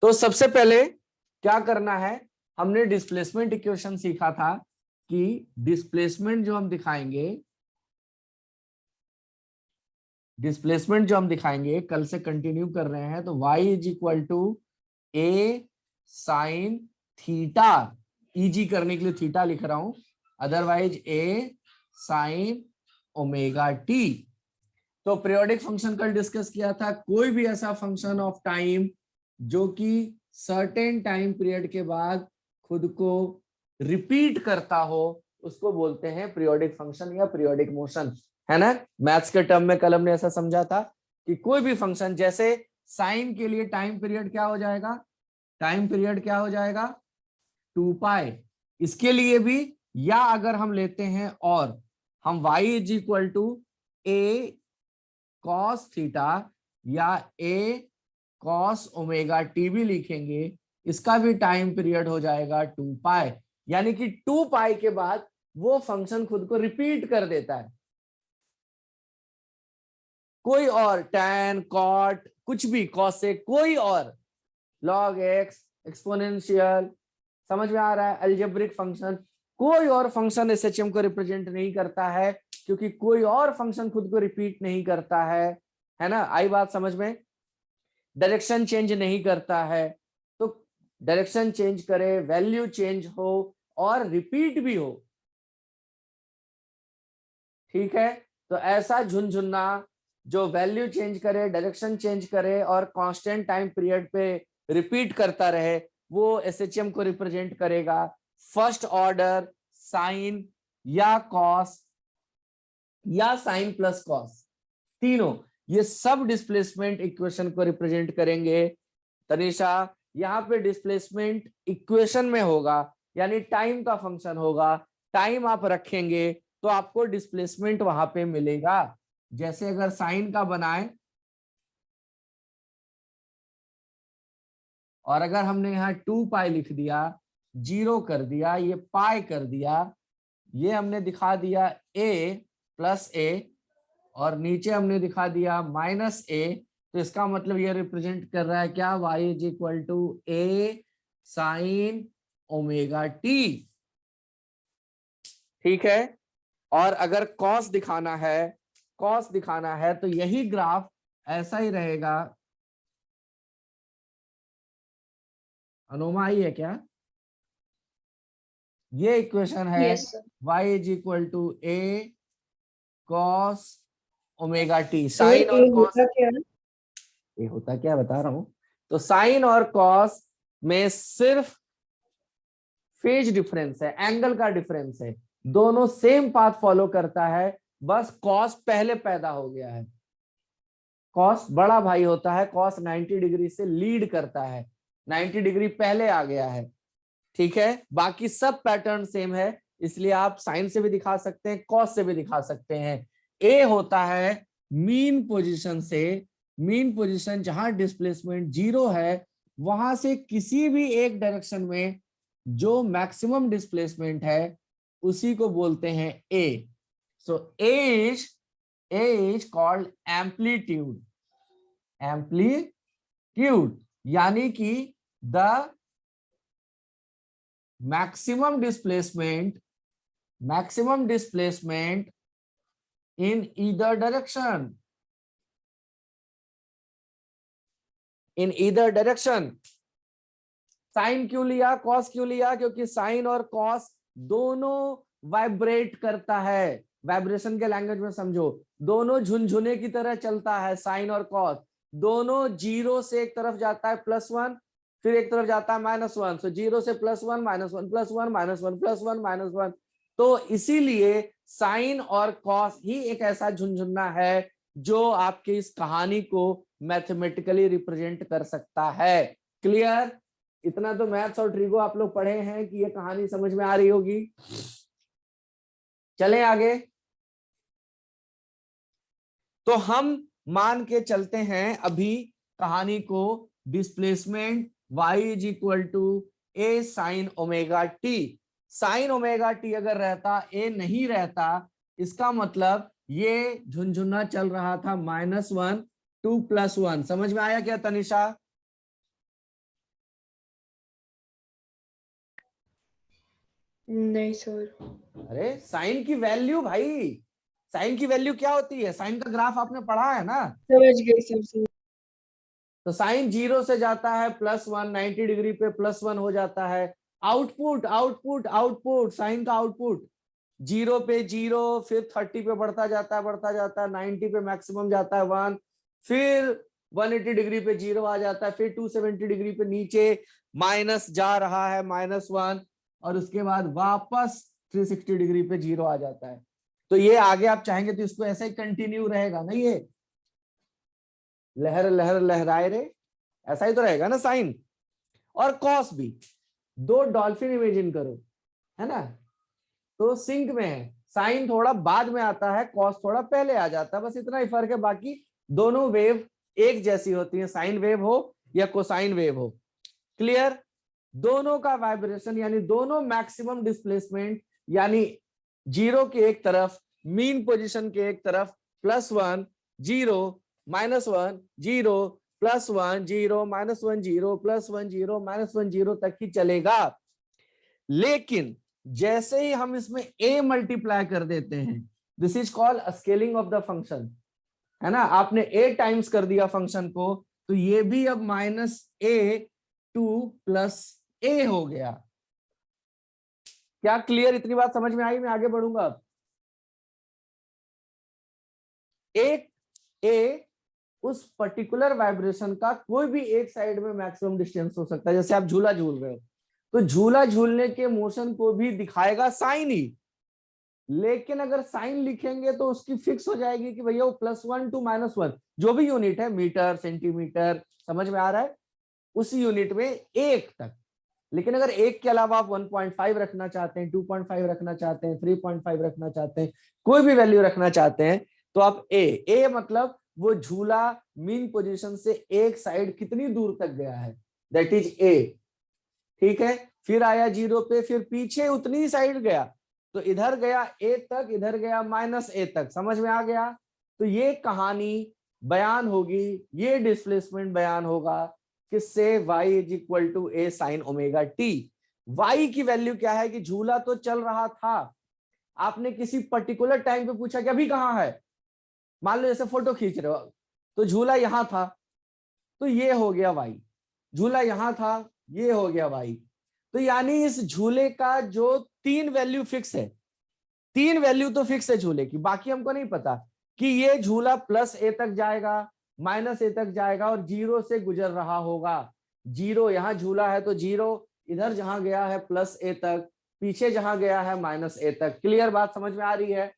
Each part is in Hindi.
तो सबसे पहले क्या करना है, हमने डिस्प्लेसमेंट इक्वेशन सीखा था कि डिस्प्लेसमेंट जो हम दिखाएंगे कल से कंटिन्यू कर रहे हैं, तो y is equal to A sine theta, easy करने के लिए थीटा लिख रहा हूं, otherwise A sine omega T. तो पीरियोडिक फंक्शन कल डिस्कस किया था, कोई भी ऐसा फंक्शन ऑफ टाइम जो कि सर्टेन टाइम पीरियड के बाद खुद को रिपीट करता हो, उसको बोलते हैं पीरियोडिक फंक्शन या पीरियोडिक मोशन, है ना। मैथ्स के टर्म में कल हमने ऐसा समझा था कि कोई भी फंक्शन, जैसे साइन के लिए टाइम पीरियड क्या हो जाएगा, टाइम पीरियड क्या हो जाएगा 2 पाई। इसके लिए भी, या अगर हम लेते हैं और हम y is equal to A cos theta या ए कॉस ओमेगा टी भी लिखेंगे, इसका भी टाइम पीरियड हो जाएगा 2 पाई, यानी कि 2 पाई के बाद वो फंक्शन खुद को रिपीट कर देता है। कोई और tan cot कुछ भी, cos से कोई और, log x एक्सपोनेंशियल, समझ में आ रहा है, अलजेब्रिक फंक्शन, कोई और फंक्शन एसएचएम को रिप्रेजेंट नहीं करता है, क्योंकि कोई और फंक्शन खुद को रिपीट नहीं करता है ना। आई बात समझ में। डायरेक्शन चेंज नहीं करता है, तो डायरेक्शन चेंज करे, वैल्यू चेंज हो और रिपीट भी हो, ठीक है। तो ऐसा झुनझुना जो वैल्यू चेंज करे, डायरेक्शन चेंज करे और कांस्टेंट टाइम पीरियड पे रिपीट करता रहे, वो एसएचएम को रिप्रेजेंट करेगा फर्स्ट ऑर्डर साइन या कॉस या साइन प्लस कॉस, तीनों ये सब डिस्प्लेसमेंट इक्वेशन को रिप्रेजेंट करेंगे। तनिषा, यहाँ पे डिस्प्लेसमेंट इक्वेशन में होगा, यानी टाइम का फंक्शन होगा, टाइम आप रखेंगे तो आपको डिस्प्लेसमेंट वहां पे मिलेगा। जैसे अगर साइन का बनाए और अगर हमने यहाँ 2 पाई लिख दिया, 0 कर दिया, ये पाई कर दिया, ये हमने दिखा दिया a प्लस ए और नीचे हमने दिखा दिया माइनस ए, तो इसका मतलब ये रिप्रेजेंट कर रहा है क्या, y is equal to A sine omega T, ठीक है। और अगर cos दिखाना है तो यही ग्राफ ऐसा ही रहेगा। अनुमा ही है क्या, ये इक्वेशन है yes sir. y is equal to A cos omega t, sir sine A और कॉस, होता क्या है? ये होता क्या बता रहा हूं। तो साइन और कॉस में सिर्फ फेज डिफरेंस है, एंगल का डिफरेंस है, दोनों सेम पाथ फॉलो करता है, बस कॉस पहले पैदा हो गया है, कॉस बड़ा भाई होता है, कॉस 90 डिग्री से लीड करता है, 90 डिग्री पहले आ गया है, ठीक है। बाकी सब पैटर्न सेम है, इसलिए आप साइन से भी दिखा सकते हैं, कॉस से भी दिखा सकते हैं। ए होता है मीन पोजीशन से, मीन पोजीशन जहां डिस्प्लेसमेंट 0 है, वहां से किसी भी एक डायरेक्शन में जो मैक्सिमम डिस्प्लेसमेंट है उसी को बोलते हैं A. So A is called amplitude, amplitude यानी कि the maximum displacement in either direction, sine क्यों लिया, कॉस क्यों लिया, क्योंकि साइन और कॉस दोनों वाइब्रेट करता है, वाइब्रेशन के लैंग्वेज में समझो, दोनों झुनझुने की तरह चलता है, साइन और कॉस दोनों 0 से एक तरफ जाता है +1, फिर एक तरफ जाता है -1, सो 0 से +1 -1 +1 -1 +1 -1, तो इसीलिए साइन और कॉस ही एक ऐसा झुनझुना है जो आपकी इस कहानी को मैथमेटिकली रिप्रेजेंट कर सकता है। क्लियर, इतना तो मैथ्स और ट्रिगो आप लोग पढ़े हैं कि ये कहानी समझ में आ रही होगी। चलें आगे। तो हम मान के चलते हैं अभी कहानी को, displacement y is equal to A sine omega T, sine omega T अगर रहता, ए नहीं रहता, इसका मतलब ये झुनझुना चल रहा था -1 2 + 1, समझ में आया क्या तनिषा। नहीं सर। अरे साइन की वैल्यू भाई, साइन की वैल्यू क्या होती है? साइन का ग्राफ आपने पढ़ा है ना। समझ गई सर। तो साइन 0 से जाता है +1, 90 डिग्री पे +1 हो जाता है। आउटपुट आउटपुट आउटपुट, साइन का आउटपुट 0 पे 0, फिर 30 पे बढ़ता जाता है 90 पे मैक्सिमम जाता है 1, फिर 180 डिग्री पे 0 आ जाता है, फिर 270 डिग्री पे नीचे माइनस जा रहा है -1, और उसके बाद वापस 360 डिग्री पे 0 आ जाता है। तो ये आगे आप चाहेंगे तो इसको ऐसे ही कंटिन्यू रहेगा ना, ये लहर लहर लहराए रे, ऐसा ही तो रहेगा ना साइन। और कॉस भी, दो डॉल्फिन इमेजिन करो, है ना, तो सिंक में है। साइन थोड़ा बाद में आता है, कॉस थोड़ा पहले आ जाता है, बस इतना ही फर्क है, बाकी दोनों वेव एक जैसी होती है, साइन वेव हो या कोसाइन वेव हो। क्लियर? दोनों का वाइब्रेशन यानी दोनों मैक्सिमम डिस्प्लेसमेंट, यानी 0 के एक तरफ, मीन पोजीशन के एक तरफ +1 0 -1 0 +1 0 -1 0 +1 0 -1 0 तक ही चलेगा। लेकिन जैसे ही हम इसमें a मल्टीप्लाई कर देते हैं, this is called scaling of the function, है ना। आपने a टाइम्स कर दिया फंक्शन को, तो ये भी अब -a2 + a हो गया। क्या क्लियर? इतनी बात समझ में आई? मैं आगे बढ़ूंगा अब। एक a उस पर्टिकुलर वाइब्रेशन का कोई भी एक साइड में मैक्सिमम डिस्टेंस हो सकता है। जैसे आप झूला झूल रहे हो, तो झूला झूलने के मोशन को भी दिखाएगा साइन ही, लेकिन अगर साइन लिखेंगे तो उसकी फिक्स हो जाएगी कि भैया वो +1 to -1, जो भी यूनिट है, मीटर सेंटीमीटर, समझ में आ रहा है, उसी यूनिट में एक तक। लेकिन अगर एक के अलावा आप 1.5 रखना चाहते हैं, 2.5 रखना चाहते हैं, 3.5 रखना चाहते हैं, कोई भी वैल्यू रखना चाहते हैं, तो आप ए मतलब वो झूला मीन पोजीशन से एक साइड कितनी दूर तक गया है, दैट इज ए। ठीक है, फिर आया 0 पे, फिर पीछे उतनी ही साइड गया, तो इधर गया a तक, इधर गया -a तक। समझ में आ गया? तो ये कहानी बयान होगी, ये डिस्प्लेसमेंट बयान होगा किससे? y = a sin ωt। y की वैल्यू क्या है कि झूला तो चल रहा था, आपने किसी पर्टिकुलर टाइम पे पूछा कि अभी कहां है, मान लो जैसे फोटो खींच रहे हो, तो झूला यहां था, तो ये हो गया y। झूला यहां था, ये हो गया y। तो यानी इस झूले का जो 3 वैल्यू फिक्स है, 3 वैल्यू तो फिक्स है झूले की, बाकी हमको नहीं पता कि ये झूला +a तक जाएगा, -a तक जाएगा, और 0 से गुजर रहा होगा। 0 यहां झूला है तो 0, इधर जहां गया है +a तक, पीछे जहां गया है -a तक। क्लियर बात समझ में आ रही है?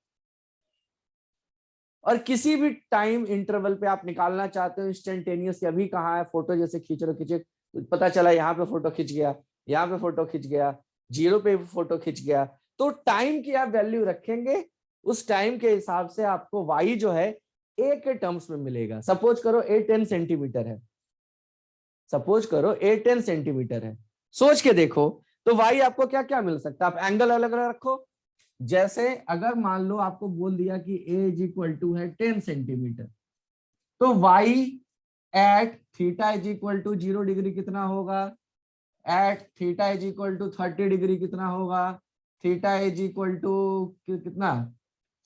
और किसी भी टाइम इंटरवल पे आप निकालना चाहते हो इंस्टेंटेनियस, अभी कहाँ है, फोटो जैसे खींच रहे खींचे, तो पता चला यहाँ पे फोटो खींच गया, यहाँ पे फोटो खींच गया, 0 पे फोटो खींच गया, तो टाइम की आप वैल्यू रखेंगे, उस टाइम के हिसाब से आपको वाई जो है ए के टर्म्स में मिलेगा। सपोज करो ए 10 सेंटीमीटर है, सपोज करो ए 10 सेंटीमीटर है, सोच के देखो तो वाई आपको क्या क्या मिल सकता है। आप एंगल अलग अलग रखो, जैसे अगर मान लो आपको बोल दिया कि a है 10 सेंटीमीटर, तो y एट थीटा = 0 डिग्री कितना होगा, एट थीटा = 30 डिग्री कितना होगा, थीटा कितना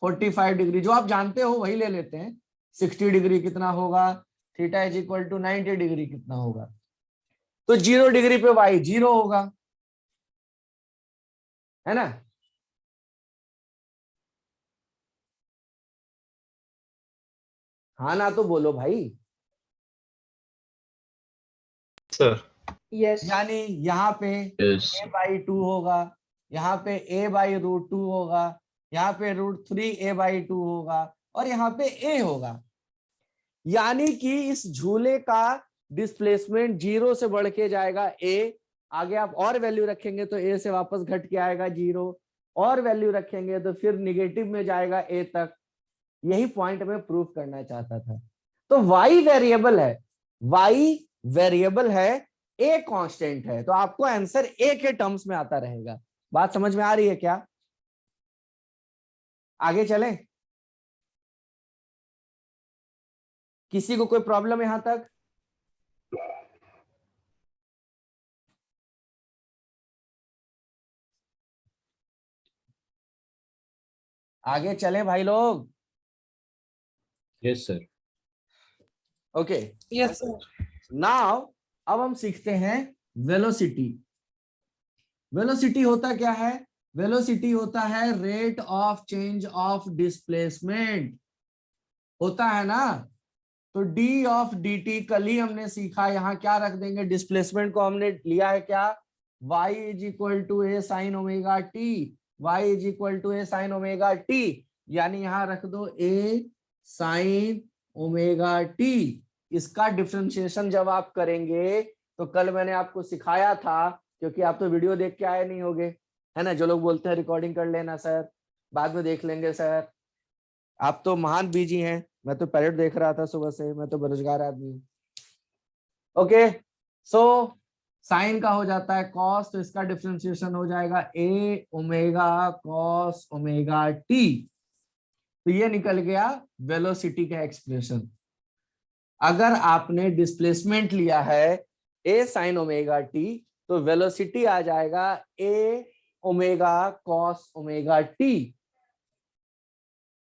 45 डिग्री, जो आप जानते हो वही ले लेते हैं, 60 डिग्री कितना होगा, थीटा = 90 डिग्री कितना होगा। तो 0 डिग्री पे y 0 होगा, है ना। हाँ ना तो बोलो भाई। सर। यस। यानी यहाँ पे यस। a/2 होगा, यहाँ पे a/√2 होगा, यहाँ पे √3a/2 होगा, और यहाँ पे a होगा। यानी कि इस झूले का डिस्प्लेसमेंट 0 से बढ़ के जाएगा a, आगे आप और वैल्यू रखेंगे तो a से वापस घट के आएगा 0, और वैल्यू रखेंगे तो फिर निगेटिव में जाएगा a तक। यही पॉइंट मैं प्रूव करना चाहता था। तो y वेरिएबल है, y वेरिएबल है, a कांस्टेंट है, तो आपको आंसर a के टर्म्स में आता रहेगा। बात समझ में आ रही है क्या? आगे चलें? किसी को कोई प्रॉब्लम यहां तक? आगे चले भाई लोग। Yes sir. Okay, Yes, sir. Now अब हम सीखते हैं वेलोसिटी। वेलोसिटी होता क्या है? वेलोसिटी होता है rate of change of displacement, होता है ना। तो डी ऑफ डी टी कल ही हमने सीखा, यहां क्या रख देंगे, डिस्प्लेसमेंट को हमने लिया है क्या, y is equal to A sine omega T, y is equal to A sine omega T, यानी यहां रख दो ए साइन ओमेगा टी। इसका डिफरेंशिएशन जब आप करेंगे तो कल मैंने आपको सिखाया था, क्योंकि आप तो वीडियो देख के आए नहीं होगे, है ना। जो लोग बोलते हैं रिकॉर्डिंग कर लेना सर, बाद में देख लेंगे सर, आप तो महान बिजी हैं, मैं तो पैरेड देख रहा था सुबह से, मैं तो बेरोजगार आदमी हूँ। ओके, सो साइन का हो जाता है कॉस, तो इसका डिफरेंशिएशन हो जाएगा ए ओमेगा कॉस ओमेगा टी। तो ये निकल गया वेलोसिटी का एक्सप्रेशन। अगर आपने डिस्प्लेसमेंट लिया है ए साइन ओमेगा टी, तो वेलोसिटी आ जाएगा ए ओमेगा कॉस ओमेगा टी।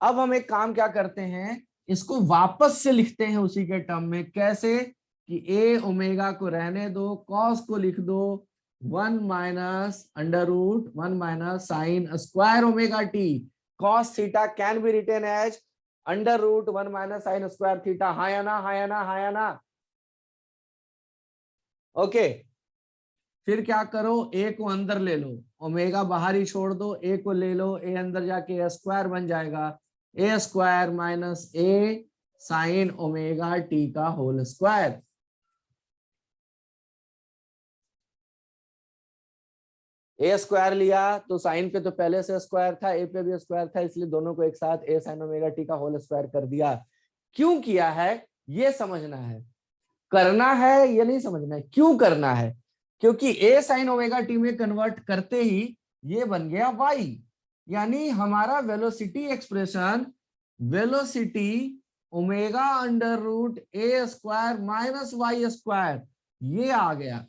अब हम एक काम क्या करते हैं, इसको वापस से लिखते हैं उसी के टर्म में। कैसे? कि ए ओमेगा को रहने दो, कॉस को लिख दो 1 minus under root 1 minus sine square omega T. Cos theta can be written as under root 1 minus sine square theta. हाँ या ना, हाँ या ना, हाँ या ना। ओके, फिर क्या करो, ए को अंदर ले लो, ओमेगा बाहर ही छोड़ दो, ए को ले लो, ए अंदर जाके ए स्क्वायर बन जाएगा, ए स्क्वायर माइनस ए साइन ओमेगा टी का होल स्क्वायर। ए स्क्वायर लिया तो साइन पे तो पहले से स्क्वायर था, ए पे भी स्क्वायर था, इसलिए दोनों को एक साथ ए साइन ओमेगा टी का होल स्क्वायर कर दिया। क्यों किया है ये समझना है, करना है ये नहीं समझना है, क्यों करना है। क्योंकि ए साइन ओमेगा टी में कन्वर्ट करते ही ये बन गया वाई, यानी हमारा velocity expression velocity omega under root A square minus y square, ये आ गया।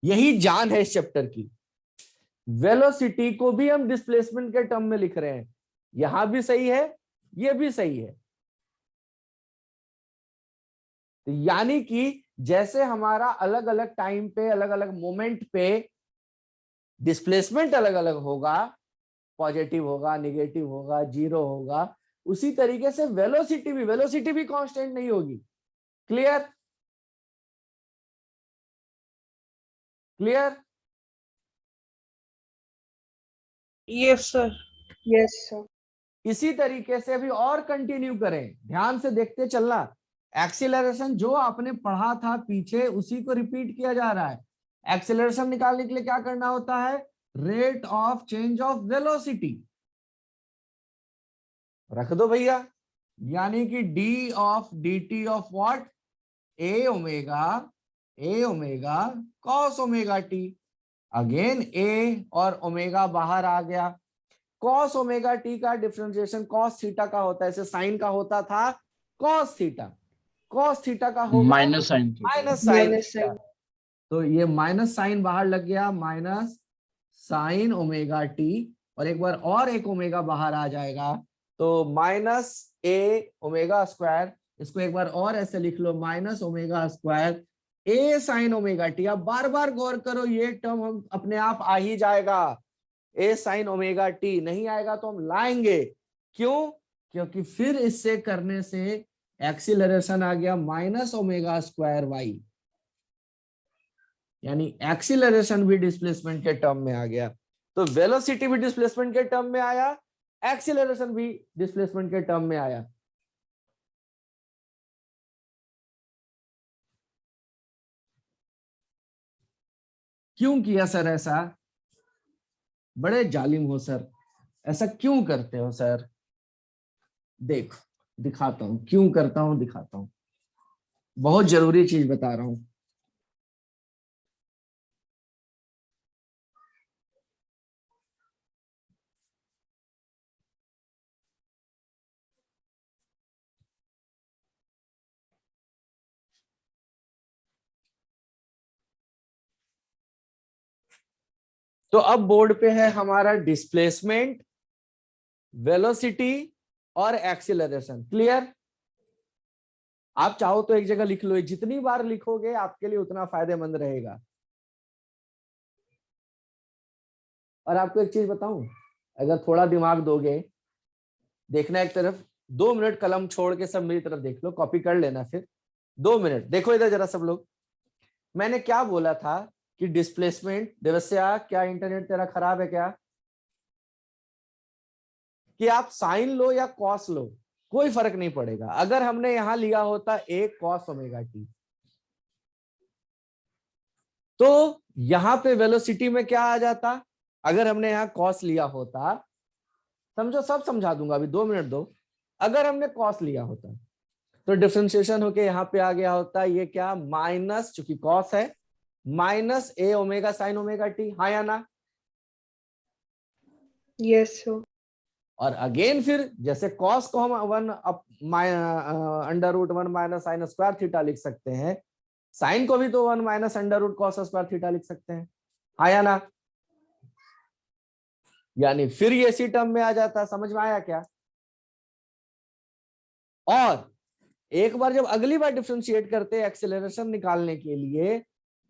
यही जान है इस चैप्टर की। वेलोसिटी को भी हम डिस्प्लेसमेंट के टर्म में लिख रहे हैं, यहां भी सही है, ये भी सही है। यानी कि जैसे हमारा अलग अलग टाइम पे अलग अलग मोमेंट पे डिस्प्लेसमेंट अलग अलग होगा, पॉजिटिव होगा, नेगेटिव होगा, जीरो होगा, उसी तरीके से वेलोसिटी भी कांस्टेंट नहीं होगी। Clear? Clear? Yes, sir. Yes, sir. इसी तरीके से अभी और कंटिन्यू करें, ध्यान से देखते चलना। एक्सीलरेशन जो आपने पढ़ा था पीछे उसी को रिपीट किया जा रहा है। एक्सीलरेशन निकालने के लिए क्या करना होता है, rate of change of velocity रख दो भैया, यानी कि D of D T of what, A omega cos omega t. Again A और ओमेगा बाहर आ गया। कॉस ओमेगा टी का डिफरेंशिएशन कॉस थीटा का होता है, जैसे साइन का होता था कॉस थीटा, कॉस थीटा का होगा minus sine theta. Minus sine Minus theta. sign. तो ये माइनस साइन बाहर लग गया, माइनस साइन ओमेगा टी, और एक बार और एक ओमेगा बाहर आ जाएगा, तो माइनस ए ओमेगा स्क्वायर। इसको एक बार और ऐसे लिख लो, माइनस ओमेगा स्क्वायर ए साइन ओमेगा टी। अब बार बार गौर करो, ये टर्म हम अपने आप आ ही जाएगा, ए साइन ओमेगा टी। नहीं आएगा तो हम लाएंगे, क्यों? क्योंकि फिर इससे करने से एक्सीलरेशन आ गया माइनस ओमेगा स्क्वायर वाई, यानी एक्सीलरेशन भी डिस्प्लेसमेंट के टर्म में आ गया। तो वेलोसिटी भी डिस्प्लेसमेंट के टर्म में आया, एक्सीलरेशन भी डिस्प्लेसमेंट के टर्म में आया। क्यों किया सर ऐसा? बड़े जालिम हो सर, ऐसा क्यों करते हो सर? देखो दिखाता हूं क्यों करता हूं, दिखाता हूं, बहुत जरूरी चीज बता रहा हूं। तो अब बोर्ड पे है हमारा डिस्प्लेसमेंट वेलोसिटी और एक्सीलरेशन। क्लियर? आप चाहो तो एक जगह लिख लो, जितनी बार लिखोगे आपके लिए उतना फायदेमंद रहेगा। और आपको एक चीज बताऊं, अगर थोड़ा दिमाग दोगे, देखना एक तरफ, 2 मिनट कलम छोड़ के सब मेरी तरफ देख लो, कॉपी कर लेना फिर। 2 मिनट देखो इधर जरा सब लोग। मैंने क्या बोला था कि डिस्प्लेसमेंट, देवस्या क्या इंटरनेट तेरा खराब है क्या? कि आप साइन लो या कॉस लो, कोई फर्क नहीं पड़ेगा। अगर हमने यहां लिया होता a cos ओमेगा t, तो यहां पे वेलोसिटी में क्या आ जाता? अगर हमने यहां कॉस लिया होता, समझो, सब समझा दूंगा, अभी 2 मिनट दो। अगर हमने कॉस लिया होता तो डिफरेंशिएशन होके यहां पे आ गया होता, ये क्या, माइनस, चूंकि कॉस है, minus a omega sine omega t। हाँ या ना? Yes, sir. और अगेन फिर जैसे कॉस को हम 1/√1 माइनस साइन स्क्वायर थीटा लिख सकते हैं, साइन को भी तो 1 minus under root cos square theta लिख सकते हैं। हाँ या ना? यानी फिर ये इसी टर्म में आ जाता। समझ में आया क्या? और एक बार जब अगली बार डिफरेंशिएट करते एक्सेलरेशन निकालने के लिए,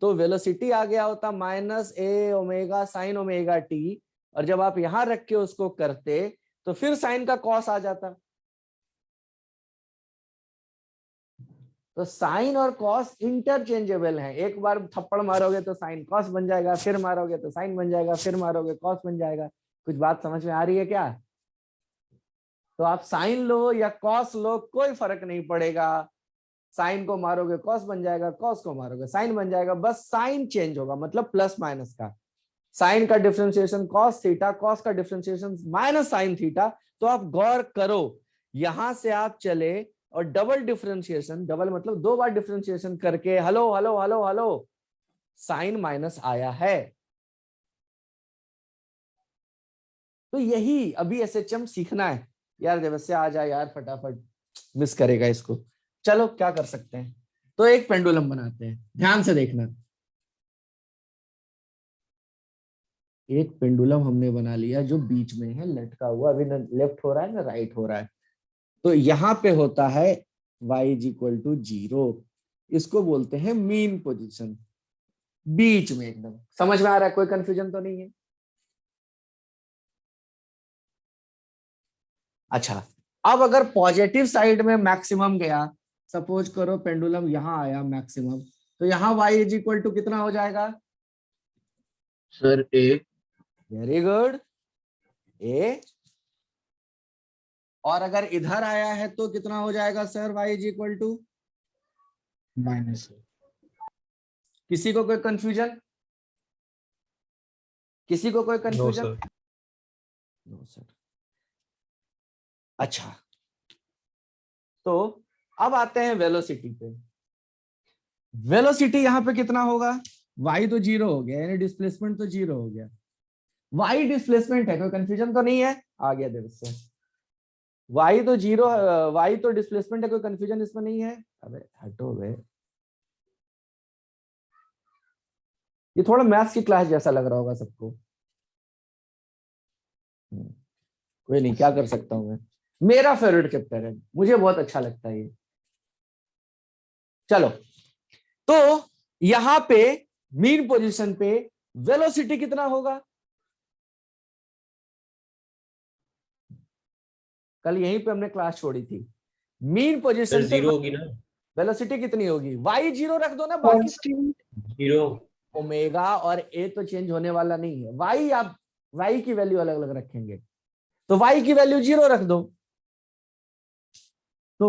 तो वेलोसिटी आ गया होता minus a omega sine omega t, और जब आप यहां रख के उसको करते तो फिर साइन का कॉस आ जाता। तो साइन और कॉस इंटरचेंजेबल हैं। एक बार थप्पड़ मारोगे तो साइन कॉस बन जाएगा, फिर मारोगे तो साइन बन जाएगा, फिर मारोगे कॉस बन जाएगा। कुछ बात समझ में आ रही है क्या? तो आप साइन लो या कॉस लो, कोई फर्क नहीं पड़ेगा। साइन को मारोगे कॉस बन जाएगा, कॉस को मारोगे साइन बन जाएगा, बस साइन चेंज होगा, मतलब प्लस माइनस का। साइन का डिफरेंशिएशन कॉस थीटा, कॉस का डिफरेंशिएशन माइनस साइन थीटा। तो आप गौर करो, यहां से आप चले और डबल डिफरेंशिएशन, डबल मतलब 2 बार डिफरेंशिएशन करके, hello hello hello hello, sine minus आया है। तो यही अभी एसएचएम सीखना है यार। देवस्या आ जाए यार फटाफट, मिस करेगा इसको। चलो क्या कर सकते हैं, तो एक पेंडुलम बनाते हैं, ध्यान से देखना। एक पेंडुलम हमने बना लिया जो बीच में है लटका हुआ, अभी ना लेफ्ट हो रहा है ना राइट हो रहा है। तो यहां पे होता है y इज इक्वल टू 0, इसको बोलते हैं मीन पोजीशन, बीच में एकदम। समझ में आ रहा है? कोई कंफ्यूजन तो नहीं है? अच्छा, अब अगर पॉजिटिव साइड में मैक्सिमम गया, सपोज करो पेंडुलम यहां आया मैक्सिमम, तो यहां y इज इक्वल टू कितना हो जाएगा? Sir a। Very good, a। और अगर इधर आया है तो कितना हो जाएगा sir y is equal to? Minus. किसी को कोई कंफ्यूजन? किसी को कोई no confusion? Sir. No sir. अच्छा, तो अब आते हैं वेलोसिटी पे। वेलोसिटी यहां पे कितना होगा? y तो 0 हो गया, यानी डिस्प्लेसमेंट तो 0 हो गया। y डिस्प्लेसमेंट है, कोई कंफ्यूजन तो नहीं है? आ गया देर से। y तो 0, y तो डिस्प्लेसमेंट है, कोई कंफ्यूजन इसमें नहीं है? अबे हटो बे, ये थोड़ा मैथ्स की क्लास जैसा लग रहा होगा सबको। कोई नहीं, क्या कर सकता हूं मैं, मेरा फेवरेट चैप्टर है, मुझे बहुत अच्छा लगता है ये। चलो, तो यहां पे मीन पोजीशन पे वेलोसिटी कितना होगा? कल यहीं पे हमने क्लास छोड़ी थी। मीन सर पोजीशन पे 0 होगी ना? वेलोसिटी कितनी होगी? y 0 रख दो ना, बाकी Constant. 0। ओमेगा और a तो चेंज होने वाला नहीं है। y आप y की वैल्यू अलग अलग रखेंगे, तो y की वैल्यू 0 रख दो। तो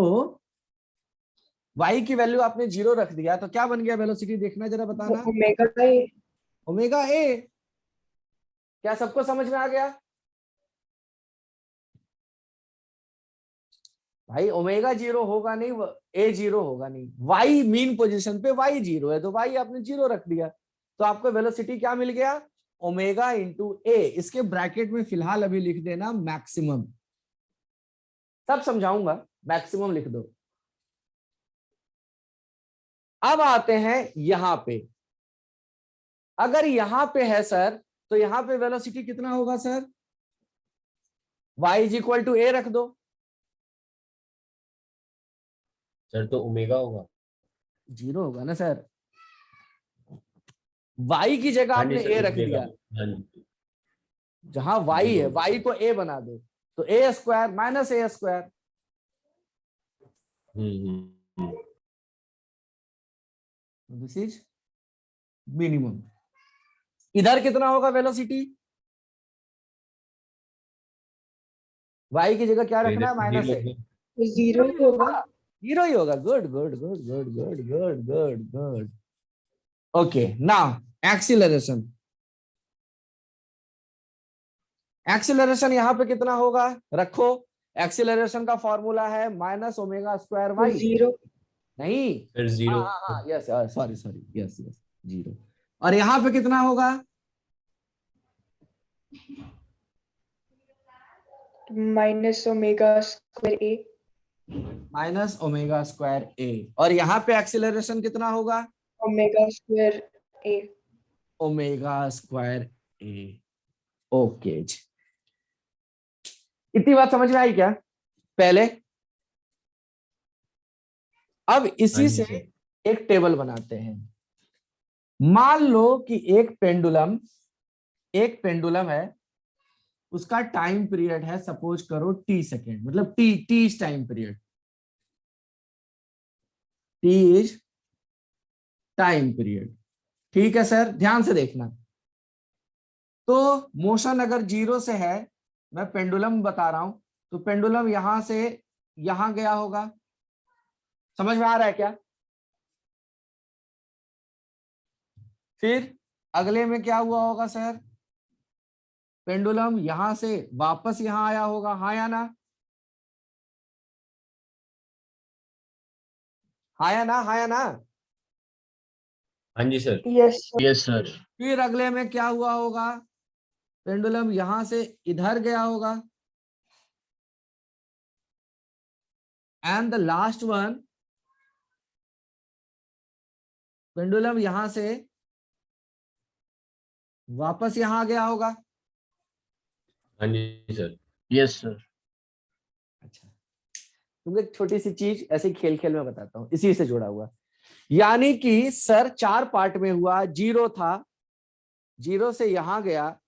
y की वैल्यू आपने 0 रख दिया, तो क्या बन गया वेलोसिटी? देखना जरा, बताना। Omega A. Omega a। क्या सबको समझ में आ गया भाई? ओमेगा 0 होगा नहीं, a 0 होगा नहीं। y मीन पोजीशन पे y 0 है, तो y आपने 0 रख दिया, तो आपको वेलोसिटी क्या मिल गया? ओमेगा इंटू ए। इसके ब्रैकेट में फिलहाल अभी लिख देना मैक्सिमम, सब समझाऊंगा, मैक्सिमम लिख दो। अब आते हैं यहां पे, अगर यहां पे है सर, तो यहां पे वेलोसिटी कितना होगा sir? y is equal to A रख दो। सर तो ओमेगा होगा। 0 होगा ना सर, y की जगह हाँ जी आपने सर, a रख ओमेगा। दिया, हाँ जी। जहां y जी है बोलिए। y को a बना दो, तो a square minus a square, hmm. This is minimum. इधर कितना होगा वेलोसिटी, y की जगह क्या तो रखना इधर है, माइनस जीरो ए, होगा। तो जीरो ही होगा। 0 ही होगा। Good good good good good good good good. Okay now acceleration, acceleration यहां पे कितना होगा रखो, एक्सीलरेशन का फॉर्मूला है माइनस ओमेगा स्क्वायर तो वाई। जीरो। नहीं, फिर हाँ जीरो। हाँ हाँ, yes sorry sorry, yes yes 0। और यहां पे कितना होगा, माइनस ओमेगा स्क्वायर ए। माइनस ओमेगा स्क्वायर ए। और यहां पे एक्सीलरेशन कितना होगा, ओमेगा स्क्वायर ए। ओमेगा स्क्वायर ए। ओके जी, इतनी बात समझ में आई क्या पहले। अब हाँ इसी जी से सर। एक टेबल बनाते हैं। मान लो कि एक पेंडुलम है, उसका टाइम पीरियड है सपोज करो टी सेकेंड, मतलब T is time period, T is time period. ठीक है सर, ध्यान से देखना। तो मोशन अगर 0 से है, मैं पेंडुलम बता रहा हूं, तो पेंडुलम यहां से यहां गया होगा, समझ में आ रहा है क्या। फिर अगले में क्या हुआ होगा सर, पेंडुलम यहां से वापस यहां आया होगा, हाँ या ना, हाँ या ना, हाँ या ना। हाँ जी सर। Yes Yes, sir. फिर अगले में क्या हुआ होगा, पेंडुलम यहां से इधर गया होगा, and the last one, pendulum यहां से वापस यहां आ गया होगा। हाँ जी सर। Yes, sir. अच्छा, तुमको एक छोटी सी चीज ऐसे खेल खेल में बताता हूं, इसी से जुड़ा हुआ। यानी कि सर 4 पार्ट में हुआ, 0 था, 0 से यहां गया,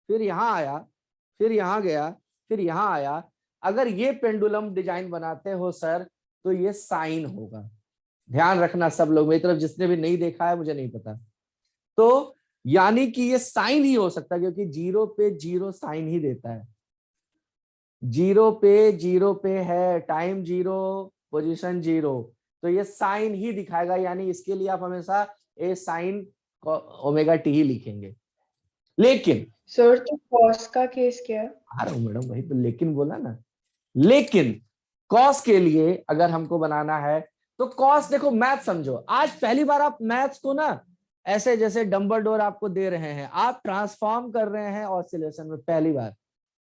फिर यहां आया, फिर यहां गया, फिर यहां आया। अगर ये पेंडुलम डिजाइन बनाते हो सर, तो ये साइन होगा। ध्यान रखना सब लोग, मेरी तरफ जिसने भी नहीं देखा है, मुझे नहीं पता। तो यानी कि ये साइन ही हो सकता है, क्योंकि 0 पे 0 साइन ही देता है, 0 पे है, टाइम 0, पोजीशन 0, तो ये साइन ही दिखाएगा। यानी इसके लिए आप हमेशा ए साइन ओमेगा टी ही लिखेंगे। लेकिन सर, तो कॉस का केस क्या है? आ रहा हूं मैडम, वही तो लेकिन बोला ना। लेकिन कॉस के लिए अगर हमको बनाना है, तो कॉस देखो, मैथ समझो, आज पहली बार आप मैथ्स को ना ऐसे जैसे डंबलडोर आपको दे रहे हैं, आप ट्रांसफॉर्म कर रहे हैं ऑसिलेशन में पहली बार,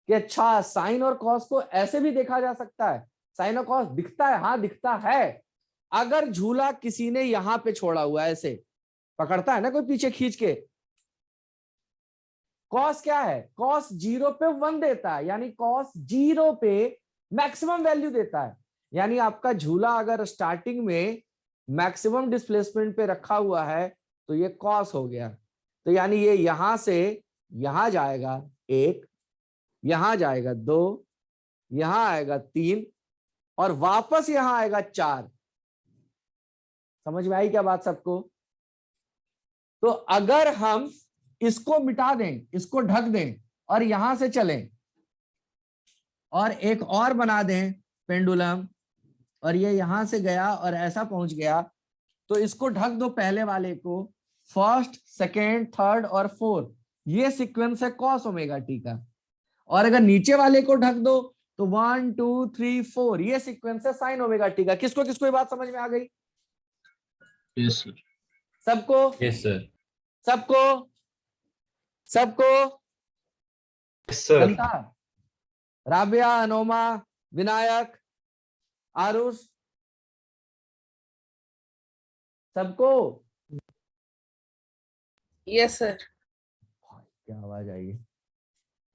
कि अच्छा साइन और कॉस को ऐसे भी देखा जा सकता है। साइन और कॉस दिखता है, हाँ दिखता है। अगर झूला किसी ने यहां पे छोड़ा हुआ है, ऐसे पकड़ता है ना कोई पीछे खींच के, कॉस क्या है, कॉस 0 पे 1 देता है, यानी कॉस 0 पे मैक्सिमम वैल्यू देता है। यानी आपका झूला अगर स्टार्टिंग में मैक्सिमम डिस्प्लेसमेंट पे रखा हुआ है, तो ये कॉस हो गया। तो यानी ये यहां से यहां जाएगा 1, यहां जाएगा 2, यहां आएगा 3, और वापस यहां आएगा 4। समझ में आई क्या बात सबको। तो अगर हम इसको मिटा दें, इसको ढक दें, और यहां से चलें और एक और बना दें पेंडुलम, और ये यहां से गया और ऐसा पहुंच गया, तो इसको ढक दो पहले वाले को, फर्स्ट सेकेंड थर्ड और फोर्थ, ये सीक्वेंस है कॉस ओमेगा टी का। और अगर नीचे वाले को ढक दो, तो 1 2 3 4, ये सीक्वेंस है साइन ओमेगा टी का। किसको किसको ये बात समझ में आ गई, Yes, sir. सबको, यस सर। सबको, सबको, सर। जनता, राबिया, अनोमा, विनायक, आरुष, सबको। Yes sir. क्या आवाज आई है।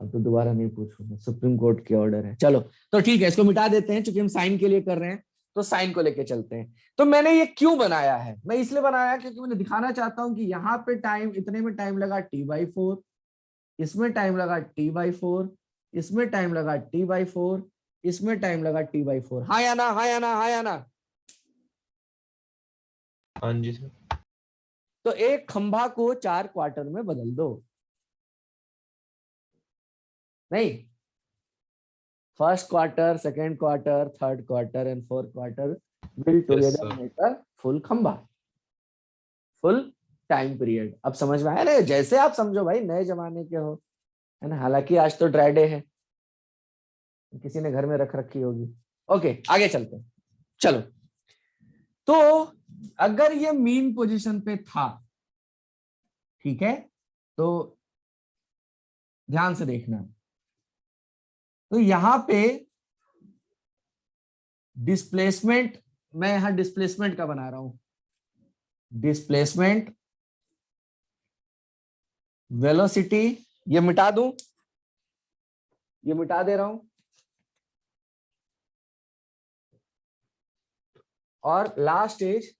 अब तो दोबारा नहीं पूछूंगा, सुप्रीम कोर्ट के ऑर्डर है। चलो तो ठीक है, इसको मिटा देते हैं, क्योंकि हम साइन के लिए कर रहे हैं, तो साइन को लेके चलते हैं। तो मैंने ये क्यों बनाया है, मैं इसलिए बनाया क्योंकि मैंने दिखाना चाहता हूं कि यहाँ पे टाइम, इतने में टाइम लगा t/4, इसमें टाइम लगा t/4, इसमें टाइम लगा t/4, इसमें टाइम लगा t/4। हाँ या ना, हाँ या ना, हाँ या ना। हाँ जी सर। तो एक खंभा को 4 क्वार्टर में बदल दो, नहीं, first quarter, second quarter, third quarter and fourth quarter will together sir. Make a full खंभा, फुल टाइम पीरियड। अब समझ में आया ना, जैसे आप समझो भाई, नए जमाने के हो, है ना। हालांकि आज तो ड्राई डे है, किसी ने घर में रख रखी होगी। ओके, आगे चलते हैं। चलो, तो अगर ये मीन पोजीशन पे था, ठीक है, तो ध्यान से देखना, तो यहां पे डिस्प्लेसमेंट, मैं यहां डिस्प्लेसमेंट का बना रहा हूं, डिस्प्लेसमेंट वेलोसिटी, ये मिटा दूं, ये मिटा दे रहा हूं, और लास्ट इज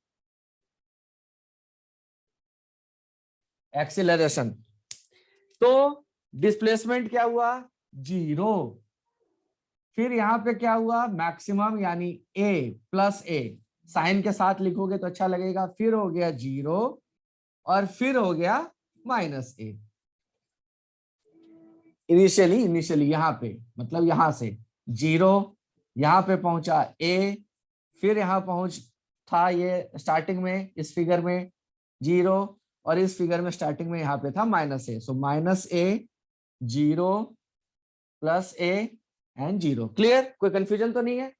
एक्सीलरेशन। तो डिस्प्लेसमेंट क्या हुआ, 0, फिर यहां पे क्या हुआ, मैक्सिमम यानी a प्लस a, साइन के साथ लिखोगे तो अच्छा लगेगा, फिर हो गया 0, और फिर हो गया -a। इनिशियली यहां पे, मतलब यहां से 0, यहां पे पहुंचा a, फिर यहां पहुंच था ये स्टार्टिंग में इस फिगर में 0, और इस फिगर में स्टार्टिंग में यहां पे था -a। So -a, 0, +a and 0। Clear? कोई कंफ्यूजन तो नहीं है?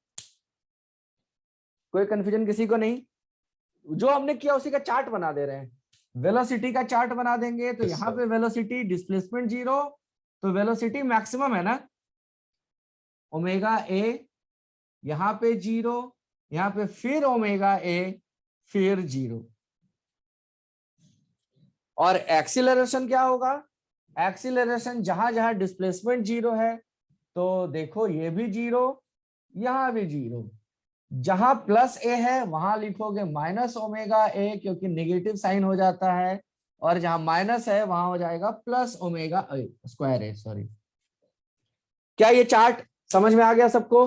कोई कंफ्यूजन किसी को नहीं? जो हमने किया उसी का चार्ट बना दे रहे हैं। वेलोसिटी का चार्ट बना देंगे, तो Yes, यहाँ sir. पे वेलोसिटी, डिस्प्लेसमेंट 0, तो वेलोसिटी मैक्सिमम है ना, ओमेगा a, यहाँ पे 0, यहाँ पे फिर ओमेगा a, फिर 0। और एक्सीलरेशन क्या होगा, एक्सीलरेशन जहां जहां डिस्प्लेसमेंट 0 है, तो देखो ये भी 0, यहां भी 0, जहां +a है वहां लिखोगे -ओमेगा a, क्योंकि नेगेटिव साइन हो जाता है, और जहां माइनस है वहां हो जाएगा +ओमेगा² सॉरी। क्या ये चार्ट समझ में आ गया सबको?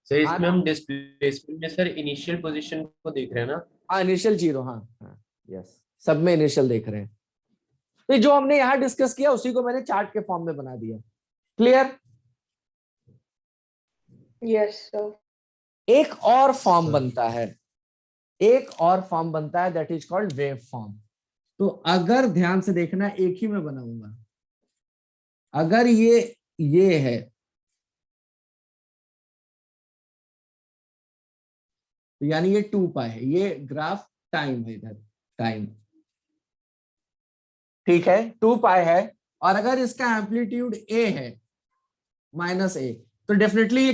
सर इसमें हम डिस्प्लेसमेंट में सर इनिशियल पोजीशन को देख रहे हैं ना? हाँ, इनिशियल 0, हाँ यस, सब में इनिशियल देख रहे हैं। तो जो हमने यहां डिस्कस किया उसी को मैंने चार्ट के फॉर्म में बना दिया। क्लियर? Yes, sir. एक और फॉर्म Sir. बनता है, एक और फॉर्म बनता है, that is called wave form. तो अगर ध्यान से देखना, एक ही में बनाऊंगा, अगर ये है, तो यानी ये 2π है, ये ग्राफ टाइम है, इधर टाइम, ठीक है, 2π है। और अगर इसका एम्पलीट्यूड a है, -a, तो डेफिनेटली